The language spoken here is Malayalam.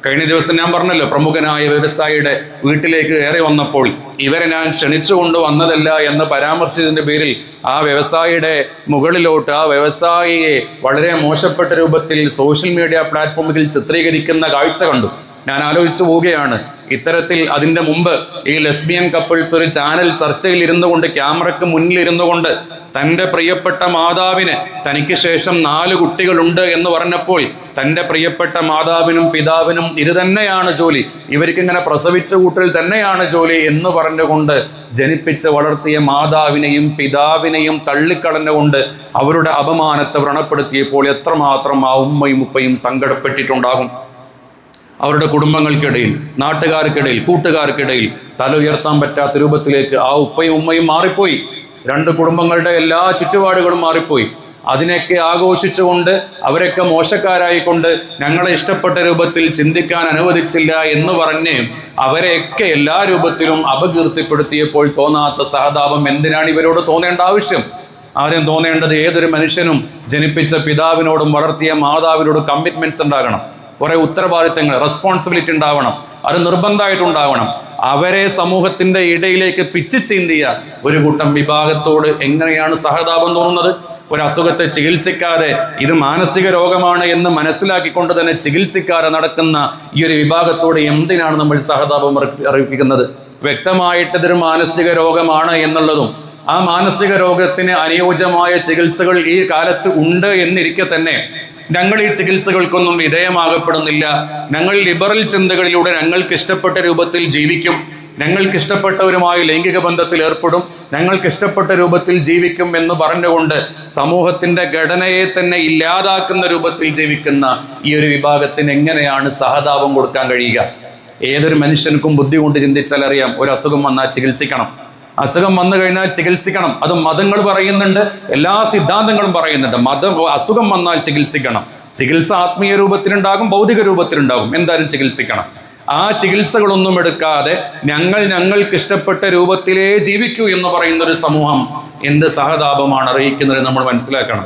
കഴിഞ്ഞ ദിവസം ഞാൻ പറഞ്ഞല്ലോ, പ്രമുഖനായ വ്യവസായിയുടെ വീട്ടിലേക്ക് കയറി വന്നപ്പോൾ ഇവരെ ഞാൻ ക്ഷണിച്ചുകൊണ്ട് വന്നതല്ല എന്ന് പരാമർശിച്ചതിന്റെ പേരിൽ ആ വ്യവസായിയുടെ മുകളിലോട്ട് ആ വ്യവസായിയെ വളരെ മോശപ്പെട്ട രൂപത്തിൽ സോഷ്യൽ മീഡിയ പ്ലാറ്റ്ഫോമുകളിൽ ചിത്രീകരിക്കുന്ന കാഴ്ച കണ്ടു. ഞാൻ ആലോചിച്ചു പോവുകയാണ്, ഇത്തരത്തിൽ അതിൻ്റെ മുമ്പ് ഈ ലെസ്ബിയൻ കപ്പിൾസ് ഒരു ചാനൽ ചർച്ചയിൽ ഇരുന്നു കൊണ്ട്, ക്യാമറയ്ക്ക് മുന്നിൽ ഇരുന്നു കൊണ്ട് തൻ്റെ പ്രിയപ്പെട്ട മാതാവിന് തനിക്ക് ശേഷം 4 കുട്ടികളുണ്ട് എന്ന് പറഞ്ഞപ്പോൾ തൻ്റെ പ്രിയപ്പെട്ട മാതാവിനും പിതാവിനും ഇത് തന്നെയാണ് ജോലി, ഇവർക്കിങ്ങനെ പ്രസവിച്ച കൂട്ടൽ തന്നെയാണ് ജോലി എന്ന് പറഞ്ഞുകൊണ്ട് ജനിപ്പിച്ച് വളർത്തിയ മാതാവിനെയും പിതാവിനെയും തള്ളിക്കളഞ്ഞുകൊണ്ട് അവരുടെ അപമാനത്തെ വ്രണപ്പെടുത്തിയപ്പോൾ എത്രമാത്രം ആ ഉമ്മയും ഉപ്പയും സങ്കടപ്പെട്ടിട്ടുണ്ടാകും. അവരുടെ കുടുംബങ്ങൾക്കിടയിൽ, നാട്ടുകാർക്കിടയിൽ, കൂട്ടുകാർക്കിടയിൽ തല ഉയർത്താൻ പറ്റാത്ത രൂപത്തിലേക്ക് ആ ഉപ്പയും ഉമ്മയും മാറിപ്പോയി. 2 കുടുംബങ്ങളുടെ എല്ലാ ചുറ്റുപാടുകളും മാറിപ്പോയി. അതിനെയൊക്കെ ആഘോഷിച്ചുകൊണ്ട് അവരൊക്കെ മോശക്കാരായിക്കൊണ്ട് ഞങ്ങളെ ഇഷ്ടപ്പെട്ട രൂപത്തിൽ ചിന്തിക്കാൻ അനുവദിച്ചില്ല എന്ന് പറഞ്ഞ് അവരെയൊക്കെ എല്ലാ രൂപത്തിലും അപകീർത്തിപ്പെടുത്തിയപ്പോൾ തോന്നാത്ത സഹതാപം എന്തിനാണ് ഇവരോട് തോന്നേണ്ട ആവശ്യം? ആദ്യം തോന്നേണ്ടത്, ഏതൊരു മനുഷ്യനും ജനിപ്പിച്ച പിതാവിനോടും വളർത്തിയ മാതാവിനോടും കമ്മിറ്റ്മെന്റ്സ് ഉണ്ടാകണം, കുറെ ഉത്തരവാദിത്തങ്ങൾ, റെസ്പോൺസിബിലിറ്റി ഉണ്ടാവണം, അത് നിർബന്ധമായിട്ടുണ്ടാവണം. അവരെ സമൂഹത്തിന്റെ ഇടയിലേക്ക് പിച്ചു ചീന്തിയ ഒരു കൂട്ടം വിഭാഗത്തോട് എങ്ങനെയാണ് സഹതാപം തോന്നുന്നത്? ഒരു അസുഖത്തെ ചികിത്സിക്കാതെ ഇത് മാനസിക രോഗമാണ് എന്ന് മനസ്സിലാക്കിക്കൊണ്ട് തന്നെ ചികിത്സിക്കാതെ നടക്കുന്ന ഈ ഒരു വിഭാഗത്തോട് എന്തിനാണ് നമ്മൾ സഹതാപം അറിയിക്കുന്നത്? വ്യക്തമായിട്ട് ഇതൊരു മാനസിക രോഗമാണ് എന്നുള്ളതും ആ മാനസിക രോഗത്തിന് അനുയോജ്യമായ ചികിത്സകൾ ഈ കാലത്ത് ഉണ്ട് എന്നിരിക്കെ തന്നെ ഞങ്ങൾ ഈ ചികിത്സകൾക്കൊന്നും വിധേയമാകപ്പെടുന്നില്ല, ഞങ്ങൾ ലിബറൽ ചിന്തകളിലൂടെ ഞങ്ങൾക്ക് ഇഷ്ടപ്പെട്ട രൂപത്തിൽ ജീവിക്കും, ഞങ്ങൾക്ക് ഇഷ്ടപ്പെട്ടവരുമായി ലൈംഗിക ബന്ധത്തിൽ ഏർപ്പെടും, ഞങ്ങൾക്ക് ഇഷ്ടപ്പെട്ട രൂപത്തിൽ ജീവിക്കും എന്ന് പറഞ്ഞുകൊണ്ട് സമൂഹത്തിന്റെ ഘടനയെ തന്നെ ഇല്ലാതാക്കുന്ന രൂപത്തിൽ ജീവിക്കുന്ന ഈ ഒരു വിഭാഗത്തിന് എങ്ങനെയാണ് സഹതാപം കൊടുക്കാൻ കഴിയുക? ഏതൊരു മനുഷ്യർക്കും ബുദ്ധി കൊണ്ട് ചിന്തിച്ചാൽ അറിയാം, ഒരു അസുഖം വന്നാൽ ചികിത്സിക്കണം, അസുഖം വന്നു കഴിഞ്ഞാൽ ചികിത്സിക്കണം. അത് മതങ്ങൾ പറയുന്നുണ്ട്, എല്ലാ സിദ്ധാന്തങ്ങളും പറയുന്നുണ്ട്. അസുഖം വന്നാൽ ചികിത്സിക്കണം. ചികിത്സ ആത്മീയ രൂപത്തിലുണ്ടാകും, ഭൗതിക രൂപത്തിലുണ്ടാകും, എന്തായാലും ചികിത്സിക്കണം. ആ ചികിത്സകളൊന്നും എടുക്കാതെ ഞങ്ങൾക്ക് ഇഷ്ടപ്പെട്ട രൂപത്തിലേ ജീവിക്കൂ എന്ന് പറയുന്ന ഒരു സമൂഹം എന്ത് സഹതാപമാണ് അറിയിക്കുന്നത് നമ്മൾ മനസ്സിലാക്കണം.